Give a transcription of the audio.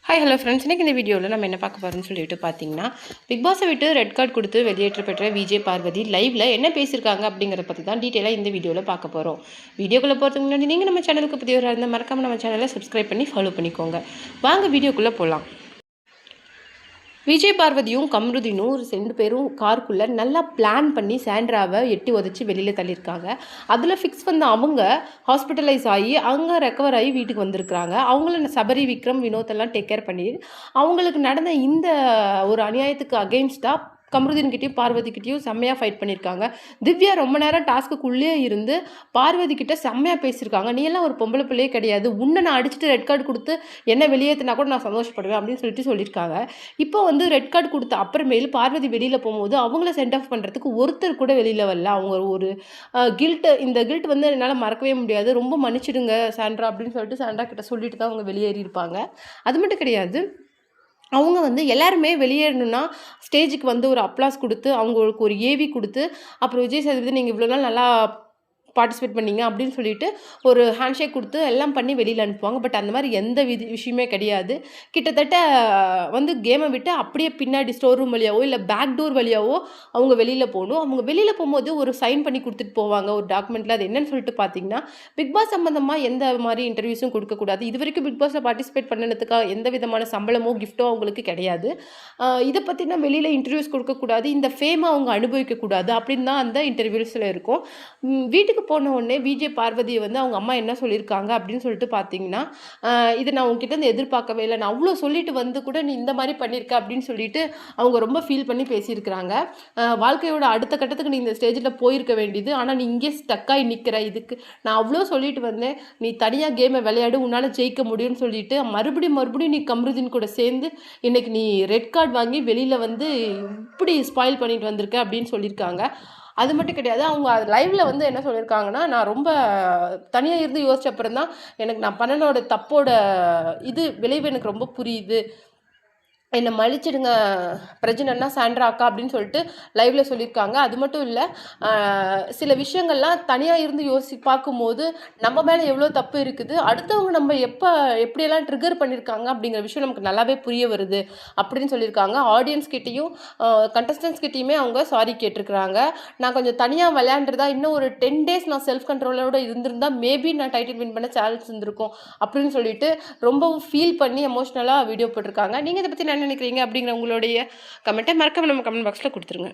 Hi hello friends, இன்றைக்கி இந்த வீடியோவில் நம்ம என்ன பார்க்க போகிறோம்னு சொல்லிட்டு பார்த்தீங்கன்னா, பிக் பாஸை விட்டு ரெட் கார்டு கொடுத்து வெளியேற்ற பெற்ற விஜய் பார்வதி லைவில் என்ன பேசியிருக்காங்க அப்படிங்கிறத பற்றி தான் டீட்டெயிலாக இந்த வீடியோவில் பார்க்க போகிறோம். வீடியோக்குள்ளே போகிறதுக்கு முன்னாடி நீங்கள் நம்ம சேனலுக்கு புதியவராக இருந்தால் மறக்காமல் நம்ம சேனலை சப்ஸ்கிரைப் பண்ணி ஃபாலோ பண்ணிக்கோங்க. வாங்க வீடியோக்குள்ளே போகலாம். விஜய் பார்வதியும் கம்ருதீனும் 2 பேரும் காருக்குள்ளே நல்லா பிளான் பண்ணி சாண்ட்ராவை எட்டி உதச்சி வெளியில் தள்ளியிருக்காங்க. அதில் ஃபிக்ஸ் பண்ண அவங்க ஹாஸ்பிட்டலைஸ் ஆகி அங்கே ரெக்கவர் ஆகி வீட்டுக்கு வந்திருக்கிறாங்க. அவங்கள சபரி, விக்ரம், வினோத்தெல்லாம் டேக் கேர் பண்ணி அவங்களுக்கு நடந்த இந்த ஒரு அநியாயத்துக்கு அகெயின்ஸ்டாக கம்ருதீன்கிட்டையும் பார்வதிக்கிட்டையும் செம்மையாக ஃபைட் பண்ணியிருக்காங்க. திவ்யா ரொம்ப நேரம் டாஸ்க்குள்ளே இருந்து பார்வதிக்கிட்ட செம்மையாக பேசியிருக்காங்க. நீ எல்லாம் ஒரு பொம்பளை பிள்ளையே கிடையாது, உன்னை நான் அடிச்சுட்டு ரெட் கார்டு கொடுத்து என்ன வெளியேற்றினா கூட நான் சந்தோஷப்படுவேன் அப்படின்னு சொல்லியிருக்காங்க. இப்போ ரெட் கார்டு கொடுத்த அப்புறமேல் பார்வதி வெளியில் போகும்போது அவங்கள சென்ட் ஆஃப் பண்ணுறதுக்கு ஒருத்தர் கூட வெளியில் வரல. அவங்க ஒரு இந்த கில்ட் என்னால் மறக்கவே முடியாது, ரொம்ப மன்னிச்சிடுங்க சாண்ட்ரா அப்படின்னு சொல்லிட்டு சாண்ட்ரா கிட்ட சொல்லிட்டு தான் அவங்க வெளியேறியிருப்பாங்க. அது மட்டும் கிடையாது, அவங்க எல்லாருமே வெளியேறணுன்னா ஸ்டேஜுக்கு ஒரு அப்ளாஸ் கொடுத்து அவங்களுக்கு ஒரு ஏவி கொடுத்து, அப்புறம் விஜய் சேதுபதி நீங்கள் இவ்வளோ நாள் நல்லா பார்ட்டிசிபேட் பண்ணீங்க அப்படின்னு சொல்லிட்டு ஒரு ஹேண்ட்ஷேக் கொடுத்து எல்லாம் பண்ணி வெளியில் அனுப்புவாங்க. பட் அந்த மாதிரி எந்த விஷயமே கிடையாது. கிட்டத்தட்ட கேமை விட்டு அப்படியே பின்னாடி ஸ்டோர் ரூம் வழியாவோ இல்லை பேக் டோர் வழியாவோ அவங்க வெளியில் போகணும். அவங்க வெளியில் போகும்போது ஒரு சைன் பண்ணி கொடுத்துட்டு போவாங்க ஒரு டாக்குமெண்ட்டில். அது என்னன்னு சொல்லிட்டு பார்த்தீங்கன்னா, பிக் பாஸ் சம்மந்தமாக எந்த மாதிரி இன்டர்வியூஸும் கொடுக்கக்கூடாது, இது வரைக்கும் பிக் பாஸில் பார்ட்டிசிபேட் பண்ணதுக்காக எந்த விதமான சம்பளமோ கிஃப்ட்டோ அவங்களுக்கு கிடையாது, இதை பற்றினா வெளியில் இன்டர்வியூஸ் கொடுக்கக்கூடாது, இந்த ஃபேமை அவங்க அனுபவிக்கக்கூடாது அப்படின்னு தான் அந்த இன்டர்வியூஸில் இருக்கும். வீட்டுக்கு போன உடனே விஜய் பார்வதியை அவங்க அம்மா என்ன சொல்லியிருக்காங்க அப்படின்னு சொல்லிட்டு பார்த்தீங்கன்னா, இதை நான் உங்ககிட்ட எதிர்பார்க்கவே இல்லை, நான் அவ்வளோ சொல்லிட்டு கூட நீ இந்த மாதிரி பண்ணியிருக்க அப்படின்னு சொல்லிட்டு அவங்க ரொம்ப ஃபீல் பண்ணி பேசியிருக்கிறாங்க. வாழ்க்கையோட அடுத்த கட்டத்துக்கு நீ இந்த ஸ்டேஜில் போயிருக்க வேண்டியது, ஆனால் நீ இங்கே ஸ்டக்காகி நிற்கிற, இதுக்கு நான் அவ்வளோ சொல்லிட்டு வந்தேன், நீ தனியாக கேமை விளையாடு, உன்னால் ஜெயிக்க முடியும்னு சொல்லிட்டு மறுபடியும் நீ கம்ருதீன் கூட சேர்ந்து இன்னைக்கு நீ ரெட் கார்டு வாங்கி வெளியில் இப்படி ஸ்பாயில் பண்ணிட்டு வந்திருக்க அப்படின்னு சொல்லியிருக்காங்க. அது மட்டும் கிடையாது, அவங்க லைவில் என்ன சொல்லியிருக்காங்கன்னா, நான் ரொம்ப தனியாக இருந்து யோசிச்ச அப்புறம் தான் எனக்கு நான் பண்ணனோட தப்போட விளைவு எனக்கு ரொம்ப புரியுது, என்னை மன்னிச்சிடுங்க பிரஜனன்னா சாண்ட்ரா அக்கா அப்படின்னு சொல்லிட்டு லைவில் சொல்லியிருக்காங்க. அது மட்டும் இல்லை, சில விஷயங்கள்லாம் தனியாக இருந்து பார்க்கும்போது நம்ம மேலே எவ்வளோ தப்பு இருக்குது, அடுத்தவங்க நம்ம எப்படியெல்லாம் ட்ரிகர் பண்ணியிருக்காங்க அப்படிங்கிற விஷயம் நமக்கு நல்லாவே புரிய வருது அப்படின்னு சொல்லியிருக்காங்க. ஆடியன்ஸ் கிட்டேயும் கண்டஸ்டன்ஸ் கிட்டேயுமே அவங்க சாரி கேட்டிருக்கிறாங்க. நான் கொஞ்சம் தனியாக விளையாண்டுருந்தா இன்னும் ஒரு 10 days நான் செல்ஃப் கண்ட்ரோலோடு இருந்திருந்தா மேபி நான் டைட்டில் வின் பண்ண சான்ஸ் இருந்திருக்கும் அப்படின்னு சொல்லிட்டு ரொம்பவும் ஃபீல் பண்ணி எமோஷ்னலாக வீடியோ போட்டிருக்காங்க. நீங்கள் இதை பற்றி என்ன நினைக்கிறீங்க அப்படிங்கிற உங்களுடைய கமெண்ட்டை மறக்காம நம்ம கமெண்ட் பாக்ஸில் கொடுத்துருங்க.